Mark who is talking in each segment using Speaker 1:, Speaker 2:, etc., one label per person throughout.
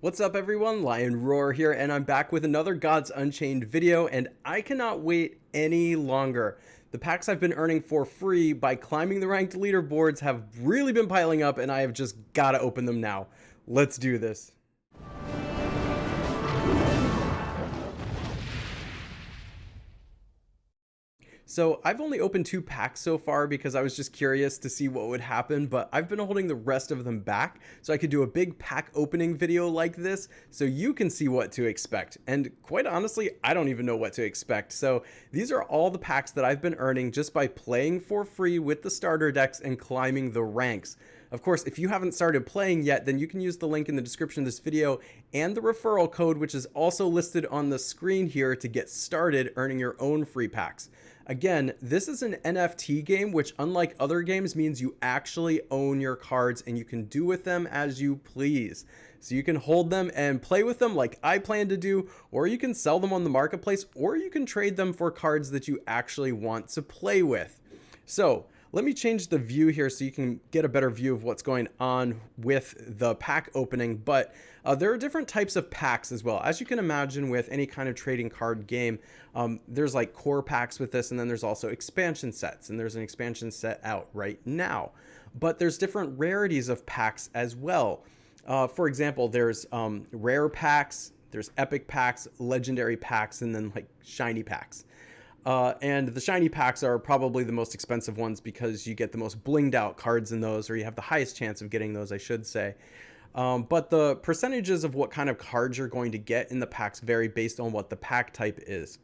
Speaker 1: What's up everyone, Lion Roar here, and I'm back with another Gods Unchained video, and I cannot wait any longer. The packs I've been earning for free by climbing the ranked leaderboards have really been piling up, and I have just got to open them now. Let's do this. So I've only opened 2 packs so far because I was just curious to see what would happen, but I've been holding the rest of them back so I could do a big pack opening video like this so you can see what to expect. And quite honestly, I don't even know what to expect. So these are all the packs that I've been earning just by playing for free with the starter decks and climbing the ranks. Of course, if you haven't started playing yet, then you can use the link in the description of this video and the referral code, which is also listed on the screen here, to get started earning your own free packs. Again, this is an NFT game, which unlike other games means you actually own your cards and you can do with them as you please. So you can hold them and play with them like I plan to do, or you can sell them on the marketplace, or you can trade them for cards that you actually want to play with. So let me change the view here so you can get a better view of what's going on with the pack opening. But there are different types of packs as well. As you can imagine with any kind of trading card game, there's like core packs with this, and then there's also expansion sets, and there's an expansion set out right now. But there's different rarities of packs as well. For example, there's rare packs, there's epic packs, legendary packs, and then like shiny packs. And the shiny packs are probably the most expensive ones because you get the most blinged out cards in those, or you have the highest chance of getting those, I should say. But the percentages of what kind of cards you're going to get in the packs vary based on what the pack type is.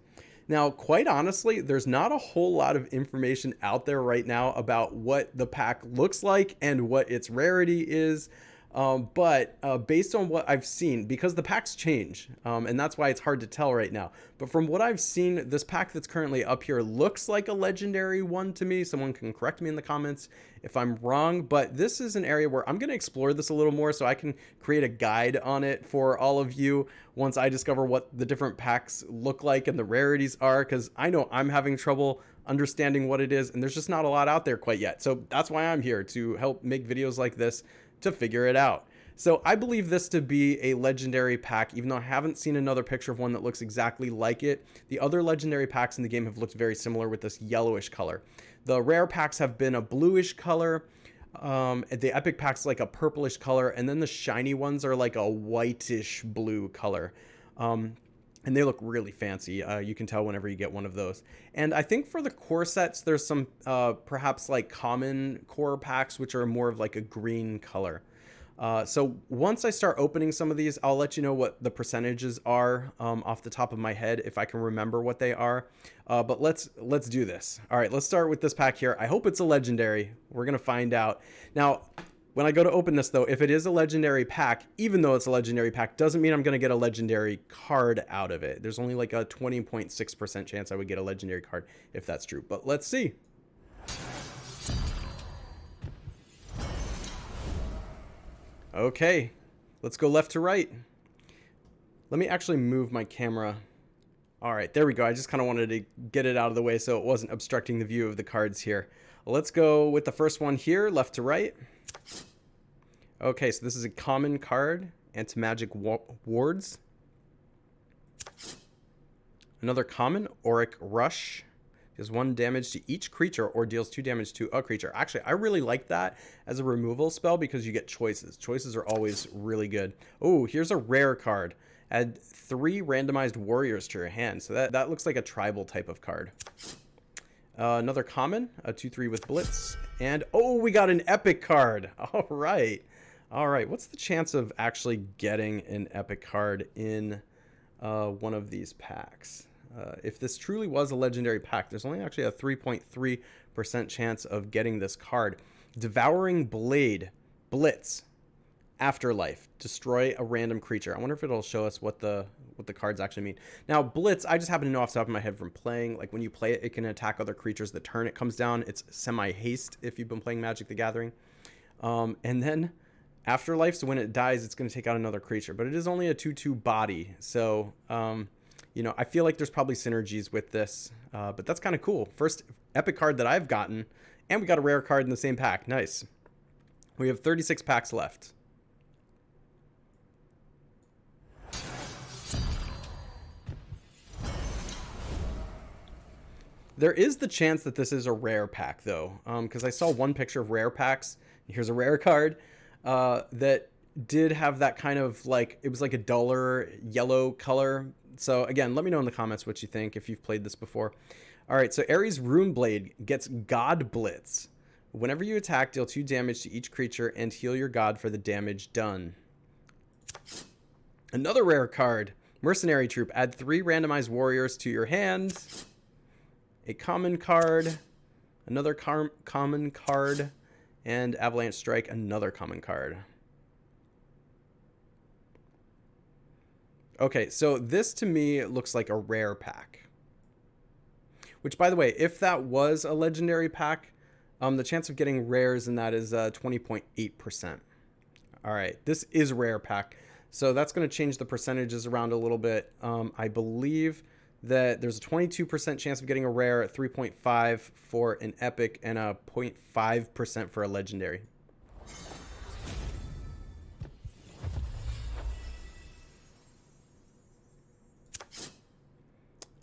Speaker 1: Now, quite honestly, there's not a whole lot of information out there right now about what the pack looks like and what its rarity is. But based on what I've seen, because the packs change, and that's why it's hard to tell right now. But from what I've seen, this pack that's currently up here looks like a legendary one to me. Someone can correct me in the comments if I'm wrong, but this is an area where I'm going to explore this a little more so I can create a guide on it for all of you once I discover what the different packs look like and the rarities are, because I know I'm having trouble understanding what it is, and there's just not a lot out there quite yet. So that's why I'm here, to help make videos like this to figure it out. So I believe this to be a legendary pack, even though I haven't seen another picture of one that looks exactly like it. The other legendary packs in the game have looked very similar with this yellowish color. The rare packs have been a bluish color, the epic packs like a purplish color, and then the shiny ones are like a whitish blue color. And they look really fancy. You can tell whenever you get one of those. And I think for the core sets, there's some perhaps like common core packs, which are more of like a green color. So once I start opening some of these, I'll let you know what the percentages are off the top of my head, if I can remember what they are. But let's do this. All right, let's start with this pack here. I hope it's a legendary. We're going to find out. Now, when I go to open this, though, if it is a legendary pack, even though it's a legendary pack, doesn't mean I'm going to get a legendary card out of it. There's only like a 20.6% chance I would get a legendary card if that's true. But let's see. Okay, let's go left to right. Let me actually move my camera. All right, there we go. I just kind of wanted to get it out of the way so it wasn't obstructing the view of the cards here. Let's go with the first one here, left to right. Okay, so this is a common card, Anti-Magic Wards. Another common, Auric Rush. Deals 1 damage to each creature or deals 2 damage to a creature. Actually, I really like that as a removal spell because you get choices. Choices are always really good. Oh, here's a rare card. Add 3 randomized warriors to your hand. So that looks like a tribal type of card. Another common, a 2/3 with Blitz. And, oh, we got an epic card. All right. All right. What's the chance of actually getting an epic card in one of these packs? If this truly was a legendary pack, there's only actually a 3.3% chance of getting this card. Devouring Blade, Blitz, Afterlife, destroy a random creature. I wonder if it'll show us what the cards actually mean. Now, Blitz, I just happen to know off the top of my head from playing. Like when you play it, it can attack other creatures the turn it comes down. It's semi-haste if you've been playing Magic the Gathering. And then Afterlife, so when it dies, it's going to take out another creature. But it is only a 2/2 body, so you know, I feel like there's probably synergies with this, but that's kind of cool. First epic card that I've gotten, and we got a rare card in the same pack. Nice. We have 36 packs left. There is the chance that this is a rare pack, though, because I saw one picture of rare packs. Here's a rare card that did have that kind of like, it was like a duller yellow color. So again, let me know in the comments what you think if you've played this before. All right, so Ares Runeblade gets God Blitz. Whenever you attack, deal 2 damage to each creature and heal your god for the damage done. Another rare card, Mercenary Troop. Add 3 randomized warriors to your hand. A common card, another common card, and Avalanche Strike, another common card. Okay, so this to me looks like a rare pack. Which, by the way, if that was a legendary pack, the chance of getting rares in that is 20.8%. All right, this is a rare pack. So that's going to change the percentages around a little bit. I believe that there's a 22% chance of getting a rare, 3.5 for an epic, and a 0.5% for a legendary.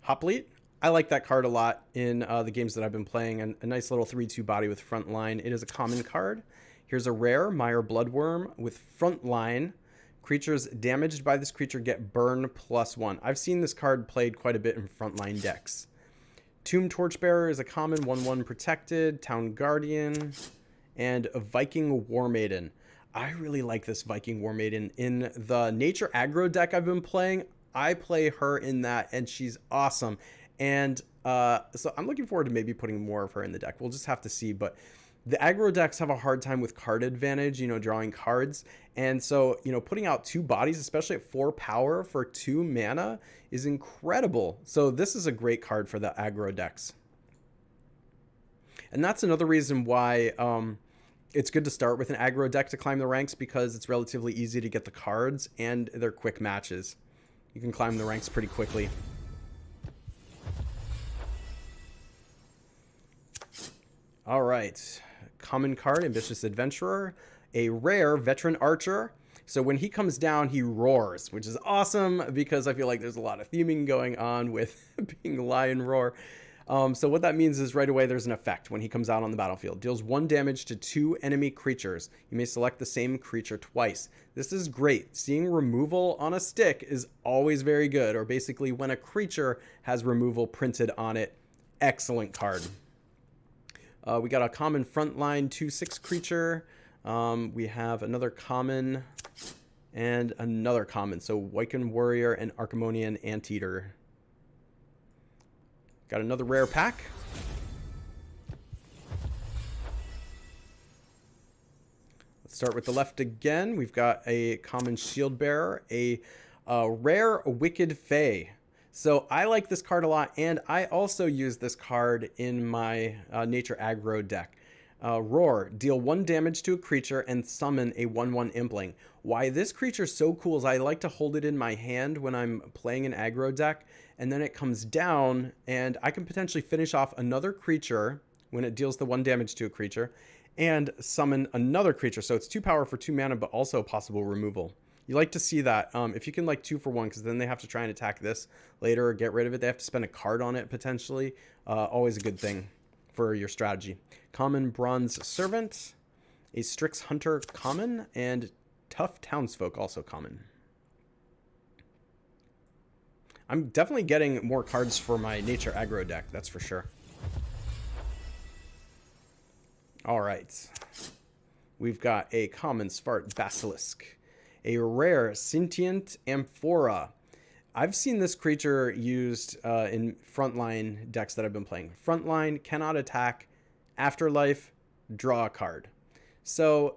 Speaker 1: Hoplite. I like that card a lot in the games that I've been playing. A nice little 3/2 body with Frontline. It is a common card. Here's a rare, Mire Bloodworm with Frontline. Creatures damaged by this creature get burn +1. I've seen this card played quite a bit in Frontline decks. Tomb Torchbearer is a common 1/1 protected. Town Guardian. And a Viking War Maiden. I really like this Viking War Maiden. In the Nature Aggro deck I've been playing, I play her in that, and she's awesome. And so I'm looking forward to maybe putting more of her in the deck. We'll just have to see. But the aggro decks have a hard time with card advantage, drawing cards. And so, putting out 2 bodies, especially at 4 power for 2 mana, is incredible. So this is a great card for the aggro decks. And that's another reason why it's good to start with an aggro deck to climb the ranks, because it's relatively easy to get the cards and they're quick matches. You can climb the ranks pretty quickly. All right, common card, Ambitious Adventurer, a rare, Veteran Archer. So when he comes down, he roars, which is awesome because I feel like there's a lot of theming going on with being Lion Roar. So what that means is right away there's an effect when he comes out on the battlefield. Deals 1 damage to 2 enemy creatures. You may select the same creature twice. This is great. Seeing removal on a stick is always very good, or basically when a creature has removal printed on it. Excellent card. We got a common Frontline 2/6 creature. We have another common and another common. So Viking Warrior and Archimonian Anteater. Got another rare pack. Let's start with the left again. We've got a common Shield Bearer, a rare Wicked Fae. So I like this card a lot, and I also use this card in my Nature Aggro deck. Roar, deal 1 damage to a creature and summon a 1/1 Impling. Why this creature is so cool is I like to hold it in my hand when I'm playing an aggro deck, and then it comes down, and I can potentially finish off another creature when it deals the 1 damage to a creature, and summon another creature. So it's 2 power for 2 mana, but also possible removal. You like to see that if you can 2 for 1, because then they have to try and attack this later or get rid of it. They have to spend a card on it potentially. Always a good thing for your strategy. Common Bronze Servant, a Strix Hunter common, and Tough Townsfolk also common. I'm definitely getting more cards for my Nature Aggro deck, that's for sure. All right. We've got a common Svart Basilisk, a rare Sentient Amphora. I've seen this creature used in Frontline decks that I've been playing. Frontline, cannot attack, Afterlife, draw a card. So,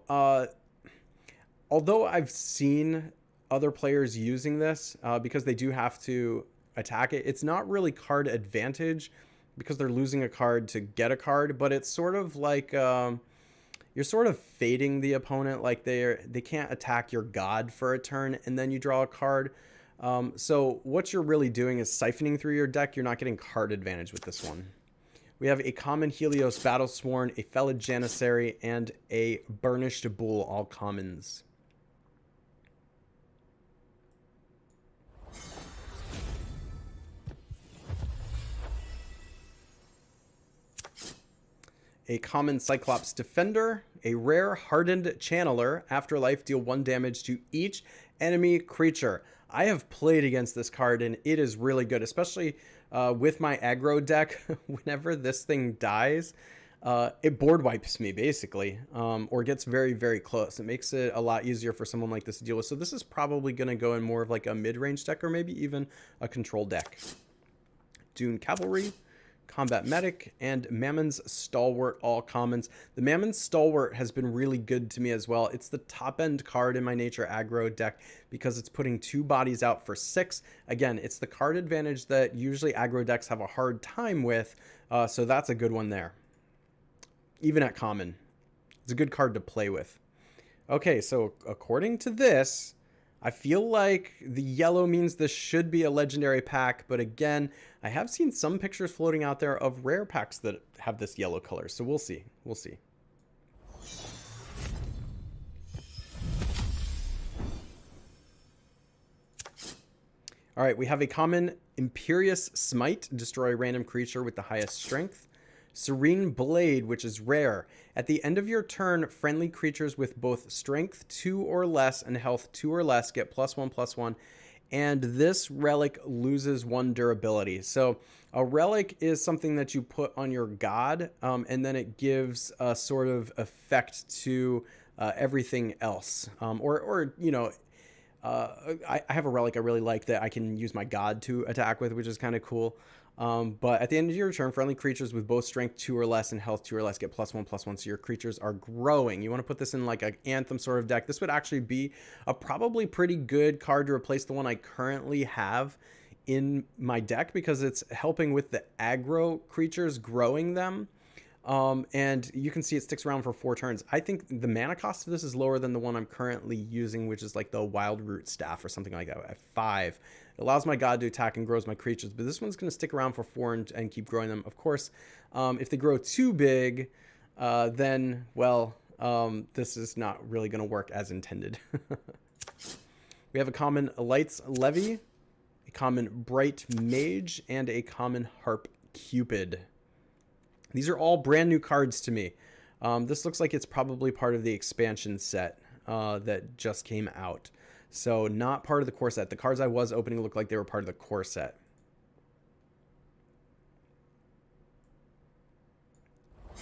Speaker 1: although I've seen other players using this, because they do have to attack it, it's not really card advantage because they're losing a card to get a card, but it's sort of like you're sort of fading the opponent, like they can't attack your god for a turn and then you draw a card. So what you're really doing is siphoning through your deck. You're not getting card advantage with this one. We have a common Helios Battlesworn, a Felid Janissary, and a Burnished Bull, all commons. a common Cyclops Defender, a rare Hardened Channeler. Afterlife, deal 1 damage to each enemy creature. I have played against this card, and it is really good, especially with my aggro deck. Whenever this thing dies, it board wipes me, basically, or gets very, very close. It makes it a lot easier for someone like this to deal with. So this is probably going to go in more of like a mid-range deck, or maybe even a control deck. Dune Cavalry, Combat Medic, and Mammon's Stalwart, all commons. The Mammon's Stalwart has been really good to me as well. It's the top end card in my nature aggro deck because it's putting 2 bodies out for 6. Again, it's the card advantage that usually aggro decks have a hard time with, so that's a good one there. Even at common, it's a good card to play with. Okay, so according to this, I feel like the yellow means this should be a legendary pack, but again, I have seen some pictures floating out there of rare packs that have this yellow color, so we'll see. We'll see. All right, we have a common Imperius Smite, destroy a random creature with the highest strength. Serene Blade, which is rare. At the end of your turn, friendly creatures with both strength 2 or less and health 2 or less get +1/+1, and this relic loses 1 durability. So a relic is something that you put on your god, and then it gives a sort of effect to everything else. Or you know, I have a relic I really like that I can use my god to attack with, which is kind of cool. But at the end of your turn, friendly creatures with both strength 2 or less and health 2 or less get +1/+1, so your creatures are growing. You want to put this in like an Anthem sort of deck. This would actually be a probably pretty good card to replace the one I currently have in my deck because it's helping with the aggro creatures, growing them. And you can see it sticks around for 4 turns. I think the mana cost of this is lower than the one I'm currently using, which is like the Wild Root Staff or something like that at 5. It allows my god to attack and grows my creatures, but this one's going to stick around for 4 and keep growing them. Of course, if they grow too big, then, well, this is not really going to work as intended. We have a common Light's Levy, a common Bright Mage, and a common Harp Cupid. These are all brand new cards to me. This looks like it's probably part of the expansion set that just came out. So not part of the core set. The cards I was opening looked like they were part of the core set.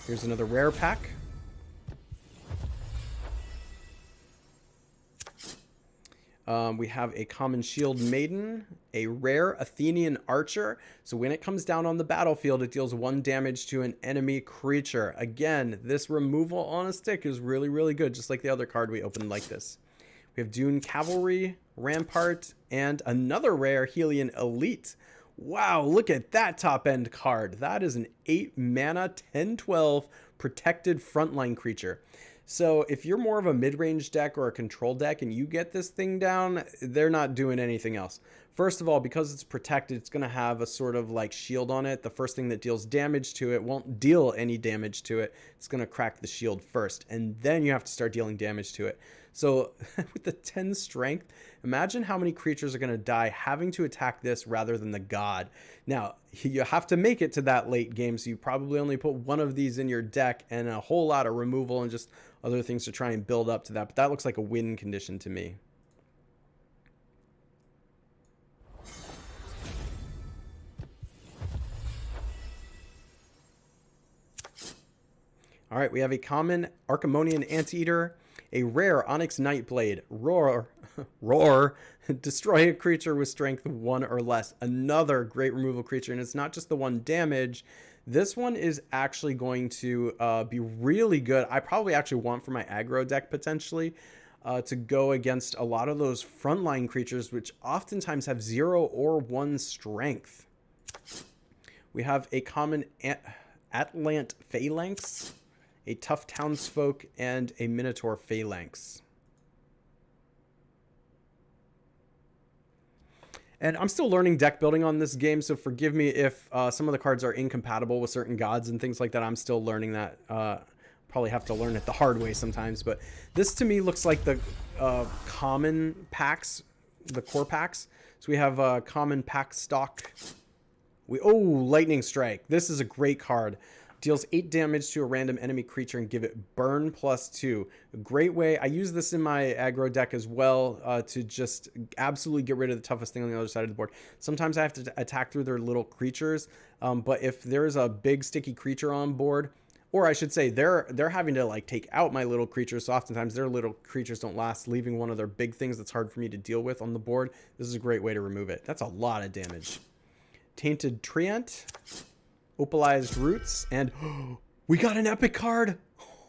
Speaker 1: Here's another rare pack. We have a common Shield Maiden, a rare Athenian Archer. So when it comes down on the battlefield, it deals 1 damage to an enemy creature. Again, this removal on a stick is really, really good, just like the other card we opened like this. We have Dune Cavalry, Rampart, and another rare Helion Elite. Wow, look at that top end card. That is an 8 mana, 10/12 protected frontline creature. So if you're more of a mid-range deck or a control deck and you get this thing down, they're not doing anything else. First of all, because it's protected, it's going to have a sort of like shield on it. The first thing that deals damage to it won't deal any damage to it. It's going to crack the shield first, and then you have to start dealing damage to it. So with the 10 strength, imagine how many creatures are going to die having to attack this rather than the god. Now, you have to make it to that late game, so you probably only put 1 of these in your deck and a whole lot of removal and just other things to try and build up to that. But that looks like a win condition to me. All right, we have a common Archimonian Anteater, a rare Onyx Nightblade, roar, destroy a creature with strength 1 or less. Another great removal creature, and it's not just the 1 damage. This one is actually going to be really good. I probably actually want for my aggro deck potentially to go against a lot of those frontline creatures, which oftentimes have 0 or 1 strength. We have a common Atlant Phalanx, a tough townsfolk, and a Minotaur Phalanx. And I'm still learning deck building on this game, so forgive me if some of the cards are incompatible with certain gods and things like that. I'm still learning that. Probably have to learn it the hard way sometimes. But this to me looks like the common packs, the core packs. So we have common pack stock. Oh, Lightning Strike. This is a great card. Deals 8 damage to a random enemy creature and give it burn +2. A great way. I use this in my aggro deck as well to just absolutely get rid of the toughest thing on the other side of the board. Sometimes I have to attack through their little creatures, but if there's a big sticky creature on board, or I should say they're having to like take out my little creatures, so oftentimes their little creatures don't last, leaving one of their big things that's hard for me to deal with on the board. This is a great way to remove it. That's a lot of damage. Tainted Treant. Opalized Roots, and we got an epic card.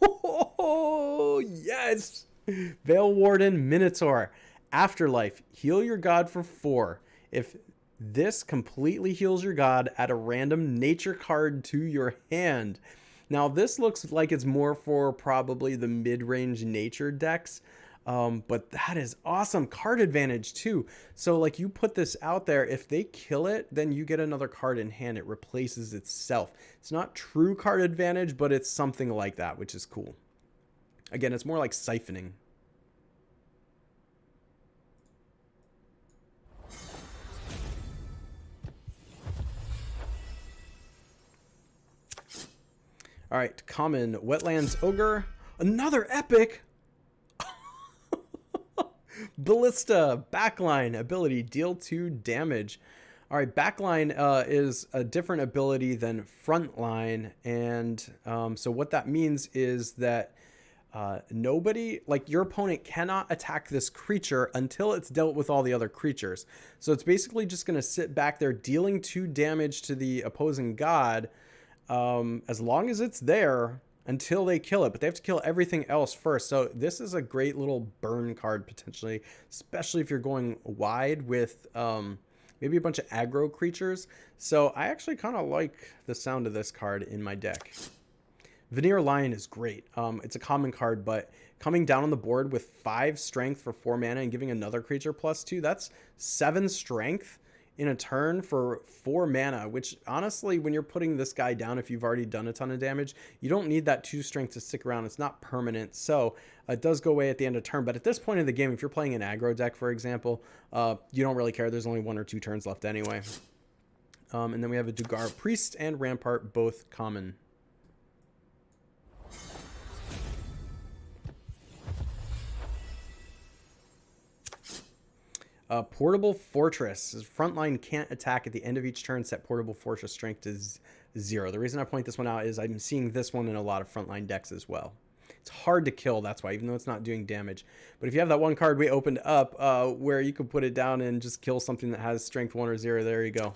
Speaker 1: Oh, yes. Veil Warden Minotaur. Afterlife. Heal your god for 4. If this completely heals your god, add a random nature card to your hand. Now, this looks like it's more for probably the mid-range nature decks. But that is awesome. Card advantage too. So like you put this out there, if they kill it, then you get another card in hand. It replaces itself. It's not true card advantage, but it's something like that, which is cool. Again, it's more like siphoning. All right, common Wetlands Ogre. Another epic. Ballista, backline ability, deal 2 damage. All right, backline is a different ability than frontline, and so what that means is that nobody, like your opponent, cannot attack this creature until it's dealt with all the other creatures. So it's basically just going to sit back there dealing 2 damage to the opposing god as long as it's there, until they kill it, but they have to kill everything else first. So this is a great little burn card potentially, especially if you're going wide with maybe a bunch of aggro creatures. So I actually kind of like the sound of this card in my deck. Veneer Lion is great. It's a common card, but coming down on the board with 5 strength for 4 mana and giving another creature +2, that's 7 strength in a turn for 4 mana, which honestly, when you're putting this guy down, if you've already done a ton of damage, you don't need that 2 strength to stick around. It's not permanent, so it does go away at the end of turn. But at this point in the game, if you're playing an aggro deck, for example, you don't really care. There's only 1 or 2 turns left anyway. And then we have a Dugar Priest and Rampart, both common. Portable Fortress. Frontline can't attack at the end of each turn. Set Portable Fortress strength to 0. The reason I point this one out is I'm seeing this one in a lot of frontline decks as well. It's hard to kill, that's why, even though it's not doing damage. But if you have that one card we opened up where you could put it down and just kill something that has strength 1 or 0, there you go.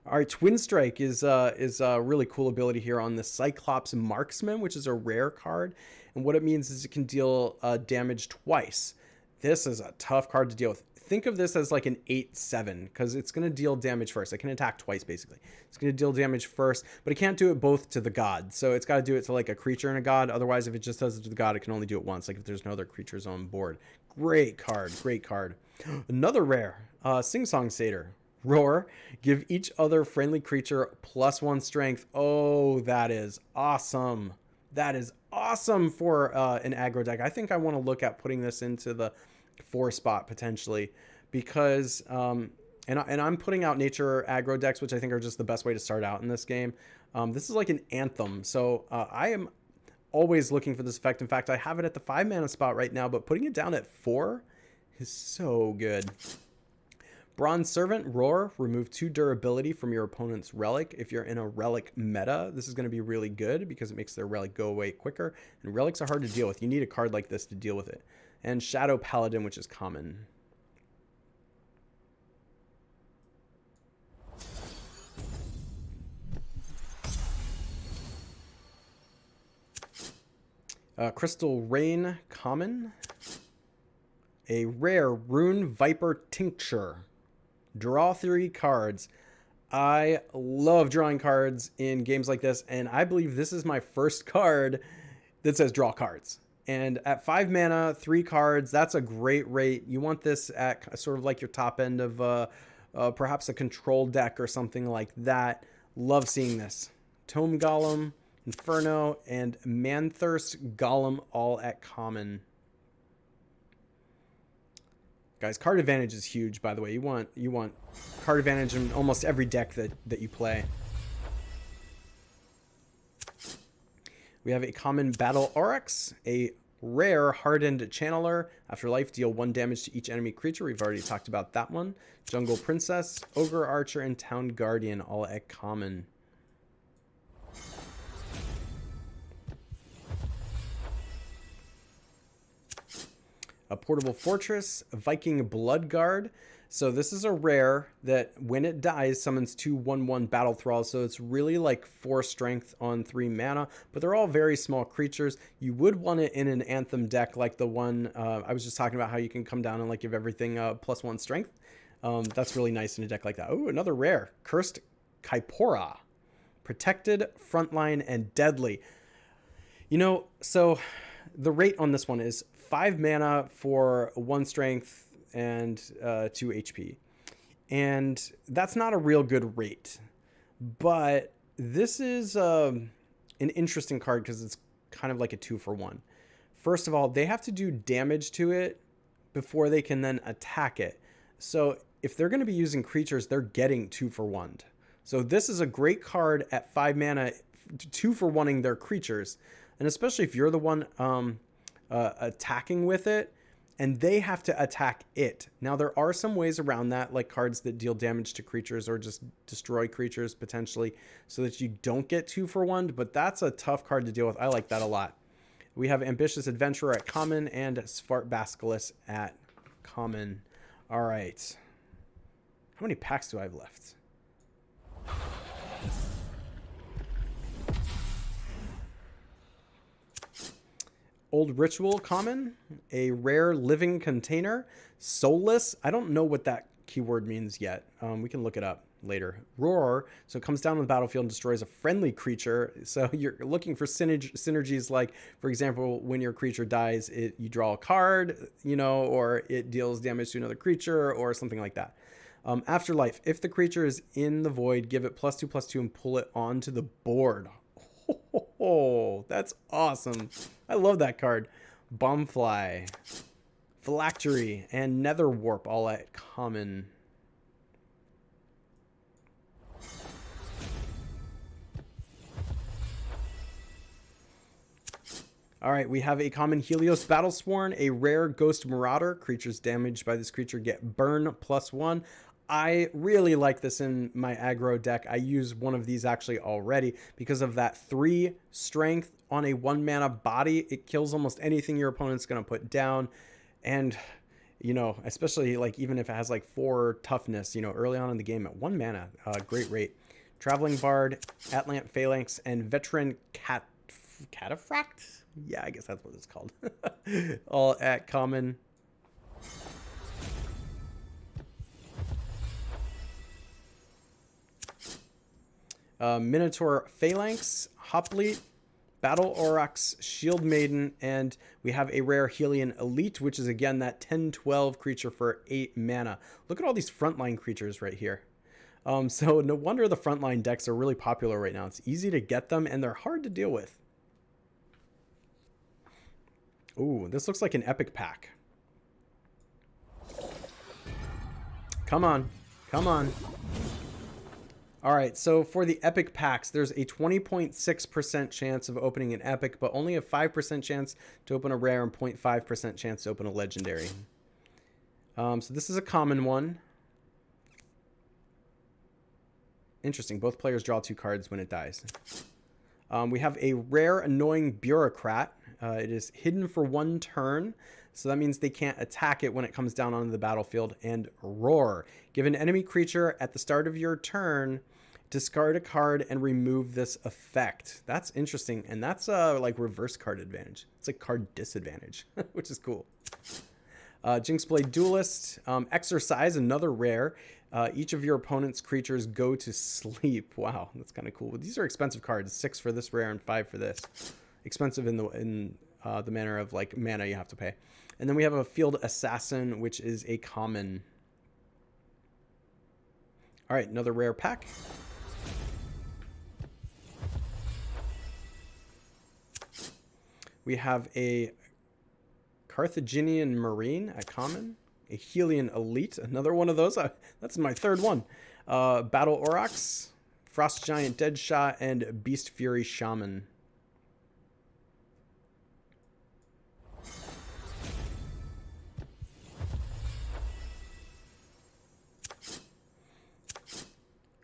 Speaker 1: All right, Twin Strike is a really cool ability here on the Cyclops Marksman, which is a rare card. And what it means is it can deal damage twice. This is a tough card to deal with. Think of this as like an 8/7 because it's going to deal damage first. It can attack twice, basically. It's going to deal damage first, but it can't do it both to the god. So it's got to do it to like a creature and a god. Otherwise, if it just does it to the god, it can only do it once, like if there's no other creatures on board. Great card, great card. Another rare, Sing Song Satyr. Roar, give each other friendly creature +1 strength. Oh, that is awesome. That is awesome for an aggro deck. I think I want to look at putting this into the 4 spot potentially because and I'm putting out nature aggro decks, which I think are just the best way to start out in this game. This is like an anthem, so I am always looking for this effect. In fact, I have it at the 5 mana spot right now, but putting it down at 4 is so good. Bronze Servant, Roar, remove 2 durability from your opponent's relic. If you're in a relic meta, this is going to be really good because it makes their relic go away quicker, and relics are hard to deal with. You need a card like this to deal with it. And Shadow Paladin, which is common. Crystal Rain, common. A rare Rune Viper Tincture. Draw 3 cards. I love drawing cards in games like this, and I believe this is my first card that says draw cards. And at 5 mana, 3 cards, that's a great rate. You want this at sort of like your top end of perhaps a control deck or something like that. Love seeing this. Tome Golem, Inferno, and Manthirst Golem all at common. Guys, card advantage is huge, by the way. You want card advantage in almost every deck that you play. We have a common Battle Aurochs, a rare Hardened Channeler. After life, deal 1 damage to each enemy creature. We've already talked about that one. Jungle Princess, Ogre Archer, and Town Guardian, all at common. A Portable Fortress, Viking Bloodguard. So this is a rare that when it dies summons 2 1/1 Battle Thralls. So it's really like 4 strength on 3 mana, but they're all very small creatures. You would want it in an Anthem deck like the one I was just talking about, how you can come down and like give everything +1 strength. That's really nice in a deck like that. Oh, another rare, Cursed Kaipora. Protected, Frontline, and Deadly. You know, so the rate on this one is 5 mana for 1 strength and 2 HP. And that's not a real good rate. But this is an interesting card because it's kind of like a 2-for-1. First of all, they have to do damage to it before they can then attack it. So if they're going to be using creatures, they're getting 2-for-1. So this is a great card at 5 mana, 2-for-1ing their creatures. And especially if you're the one attacking with it, and they have to attack it. Now, there are some ways around that, like cards that deal damage to creatures or just destroy creatures potentially, so that you don't get 2-for-1, but that's a tough card to deal with. I like that a lot. We have Ambitious Adventurer at common and Svart Basilisk at common. All right. How many packs do I have left? Old Ritual common, a rare living container, soulless. I don't know what that keyword means yet. We can look it up later. Roar, so it comes down on the battlefield and destroys a friendly creature. So you're looking for synergies like, for example, when your creature dies, you draw a card, you know, or it deals damage to another creature or something like that. Afterlife, if the creature is in the void, give it +2/+2 and pull it onto the board. Oh, that's awesome. I love that card. Bombfly, Phylactery, and Nether Warp all at common. All right, we have a common Helios Battlesworn, a rare Ghost Marauder. Creatures damaged by this creature get burn +1. I really like this in my aggro deck. I use one of these actually already because of that 3 strength on a 1 mana body. It kills almost anything your opponent's going to put down. And, you know, especially like even if it has like 4 toughness, you know, early on in the game at 1 mana, great rate. Traveling Bard, Atlant Phalanx, and Veteran Cataphract? Yeah, I guess that's what it's called. All at common. Minotaur Phalanx, Hoplite, Battle Aurochs, Shield Maiden, and we have a rare Helion Elite, which is again that 10/12 creature for 8 mana. Look at all these frontline creatures right here. So no wonder the frontline decks are really popular right now. It's easy to get them, and they're hard to deal with. Ooh, this looks like an epic pack. Come on. Come on. All right, so for the epic packs, there's a 20.6% chance of opening an epic, but only a 5% chance to open a rare and 0.5% chance to open a legendary. So this is a common one. Interesting. Both players draw 2 cards when it dies. We have a rare Annoying Bureaucrat. It is hidden for 1 turn. So that means they can't attack it when it comes down onto the battlefield. And Roar. Give an enemy creature at the start of your turn, discard a card, and remove this effect. That's interesting. And that's like reverse card advantage. It's like card disadvantage, which is cool. Jinxblade Duelist. Exercise, another rare. Each of your opponent's creatures go to sleep. Wow, that's kind of cool. These are expensive cards. 6 for this rare and 5 for this. Expensive in the manner of like mana you have to pay. And then we have a Field Assassin, which is a common. All right, another rare pack. We have a Carthaginian Marine at common. A Helion Elite, another one of those. That's my 3rd one. Battle Aurochs, Frost Giant Deadshot, and Beast Fury Shaman.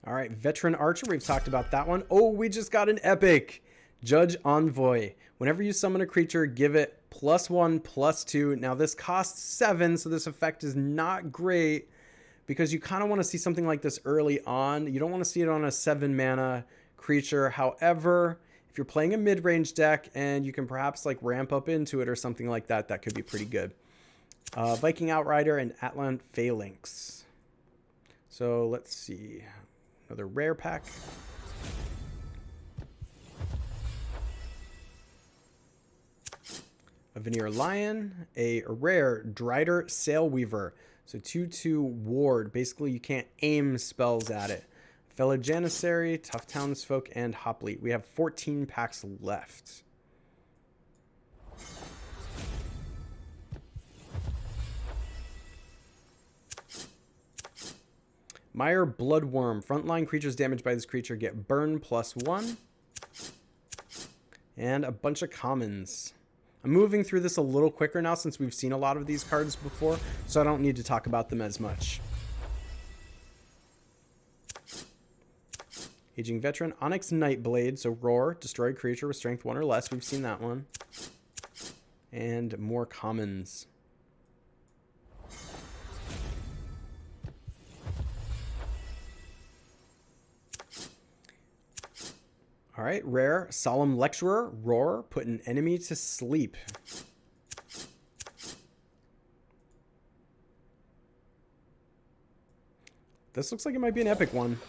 Speaker 1: All right, Veteran Archer, we've talked about that one. Oh, we just got an epic. Judge Envoy. Whenever you summon a creature, give it +1/+2. Now this costs 7, so this effect is not great because you kind of want to see something like this early on. You don't want to see it on a 7 mana creature. However, if you're playing a mid-range deck and you can perhaps like ramp up into it or something like that, that could be pretty good. Viking Outrider and Atlant Phalanx. So let's see. Another rare pack. A Veneer Lion, a rare Drider Sailweaver. So 2/2 ward. Basically, you can't aim spells at it. Fellow Janissary, Tough Townsfolk, and Hoplite. We have 14 packs left. Mire Bloodworm. Frontline creatures damaged by this creature get burn +1. And a bunch of commons. I'm moving through this a little quicker now since we've seen a lot of these cards before, so I don't need to talk about them as much. Aging Veteran, Onyx Nightblade, so Roar, destroy a creature with strength 1 or less. We've seen that one. And more commons. All right, rare, Solemn Lecturer, Roar, put an enemy to sleep. This looks like it might be an epic one.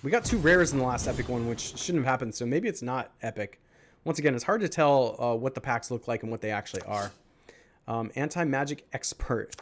Speaker 1: We got 2 rares in the last epic one, which shouldn't have happened, so maybe it's not epic. Once again, it's hard to tell what the packs look like and what they actually are. Anti-Magic Expert.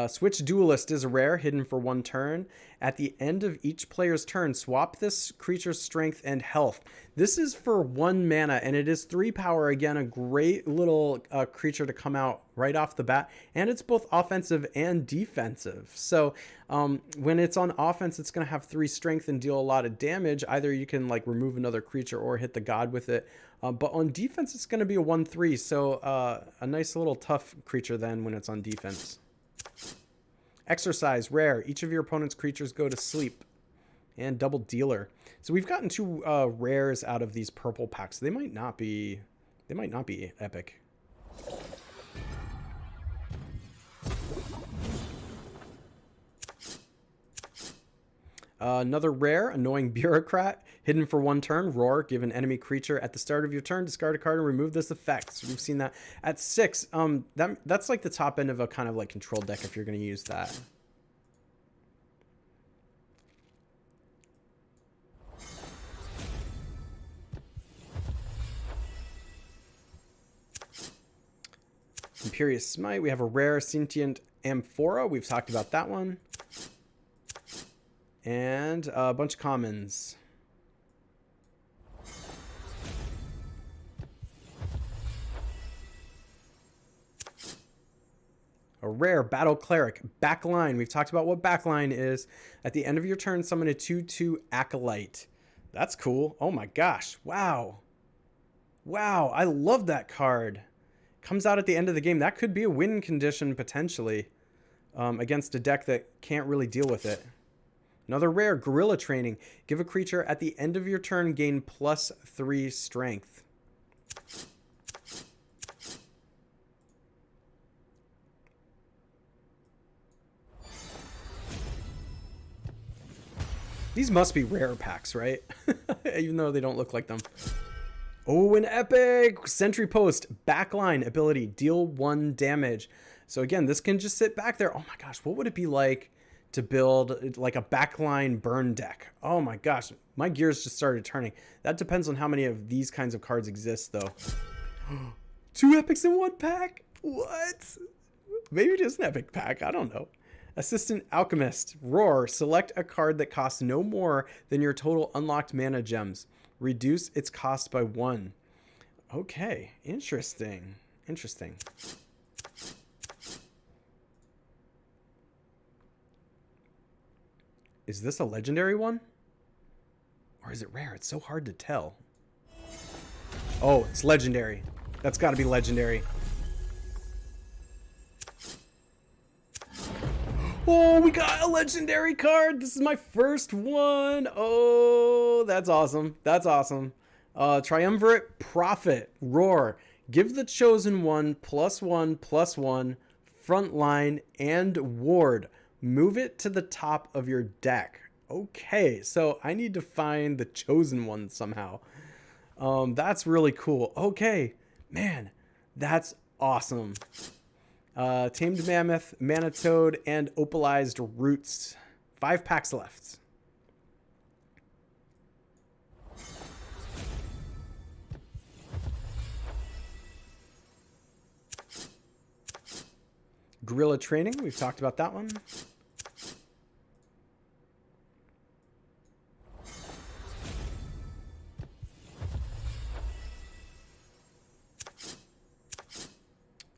Speaker 1: Switch Duelist is a rare, hidden for 1 turn. At the end of each player's turn, swap this creature's strength and health. This is for 1 mana, and it is 3 power. Again, a great little creature to come out right off the bat. And it's both offensive and defensive. So when it's on offense, it's going to have 3 strength and deal a lot of damage. Either you can like remove another creature or hit the god with it. But on defense, it's going to be a 1/3. So a nice little tough creature then when it's on defense. Exercise, rare. Each of your opponent's creatures go to sleep. And double dealer. So we've gotten 2 rares out of these purple packs. They might not be epic. Another rare, Annoying Bureaucrat. Hidden for 1 turn, Roar. Give an enemy creature at the start of your turn, discard a card and remove this effect. So we've seen that. At 6, that's like the top end of a kind of like control deck if you're going to use that. Imperius Smite. We have a rare Sentient Amphora. We've talked about that one. And a bunch of commons. A rare Battle Cleric, Backline. We've talked about what Backline is. At the end of your turn, summon a 2/2 Acolyte. That's cool. Oh my gosh. Wow. Wow, I love that card. Comes out at the end of the game. That could be a win condition potentially against a deck that can't really deal with it. Another rare, Gorilla Training. Give a creature at the end of your turn, gain +3 strength. These must be rare packs, right? Even though they don't look like them. Oh, an epic! Sentry Post, Backline ability, deal 1 damage. So again, this can just sit back there. Oh my gosh, what would it be like to build like a Backline burn deck? Oh my gosh, my gears just started turning. That depends on how many of these kinds of cards exist though. 2 epics in 1 pack? What? Maybe just an epic pack, I don't know. Assistant Alchemist, Roar, select a card that costs no more than your total unlocked mana gems. Reduce its cost by 1. Okay, interesting. Interesting. Is this a legendary one? Or is it rare? It's so hard to tell. Oh, it's legendary. That's got to be legendary. Oh, we got a legendary card. This is my first one. Oh, that's awesome. That's awesome. Triumvirate Prophet. Roar. Give the chosen one +1/+1 front line and ward. Move it to the top of your deck. Okay, so I need to find the chosen one somehow. That's really cool. Okay, man, that's awesome. Tamed Mammoth, Manitoad, and Opalized Roots. 5 packs left. Guerrilla Training, we've talked about that one.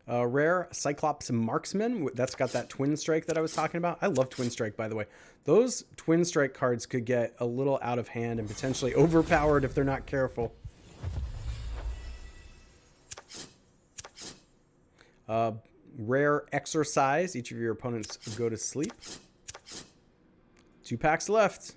Speaker 1: Rare Cyclops Marksman. That's got that Twin Strike that I was talking about. I love Twin Strike, by the way. Those Twin Strike cards could get a little out of hand and potentially overpowered if they're not careful. Rare Exercise. Each of your opponents go to sleep. 2 packs left.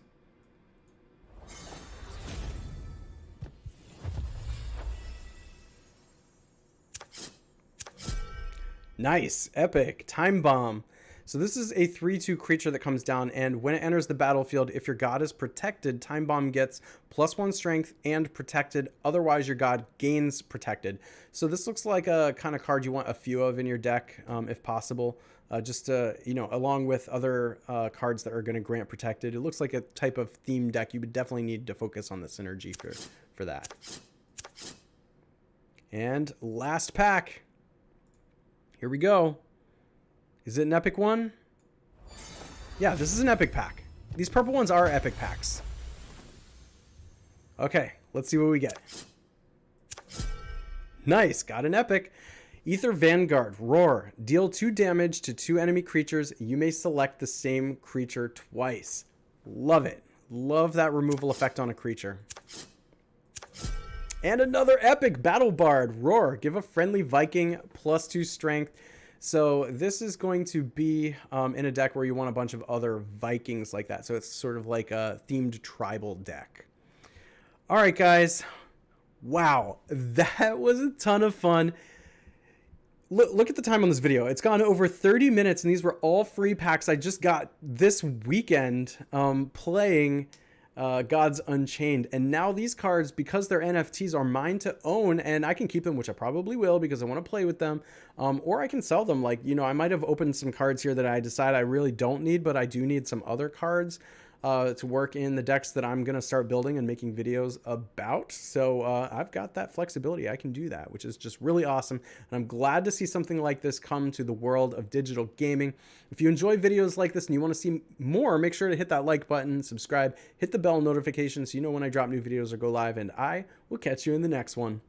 Speaker 1: Nice. Epic. Time Bomb. So this is a 3/2 creature that comes down, and when it enters the battlefield, if your god is protected, Time Bomb gets +1 strength and protected. Otherwise, your god gains protected. So this looks like a kind of card you want a few of in your deck, if possible. Just to, you know, along with other cards that are going to grant protected. It looks like a type of theme deck. You would definitely need to focus on the synergy for that. And last pack. Here we go. Is it an epic one? Yeah, this is an epic pack. These purple ones are epic packs. Okay, let's see what we get. Nice, got an epic. Ether Vanguard, Roar. Deal 2 damage to 2 enemy creatures. You may select the same creature twice. Love it. Love that removal effect on a creature. And another epic, Battle Bard, Roar. Give a friendly Viking +2 strength. So this is going to be in a deck where you want a bunch of other Vikings like that. So it's sort of like a themed tribal deck. All right, guys. Wow, that was a ton of fun. Look at the time on this video. It's gone over 30 minutes, and these were all free packs I just got this weekend playing Gods Unchained. And now these cards, because they're NFTs, are mine to own, and I can keep them, which I probably will because I want to play with them. Or I can sell them. Like, you know, I might have opened some cards here that I decide I really don't need, but I do need some other cards to work in the decks that I'm going to start building and making videos about. So I've got that flexibility. I can do that, which is just really awesome. And I'm glad to see something like this come to the world of digital gaming. If you enjoy videos like this and you want to see more, make sure to hit that like button, subscribe, hit the bell notification so you know when I drop new videos or go live, and I will catch you in the next one.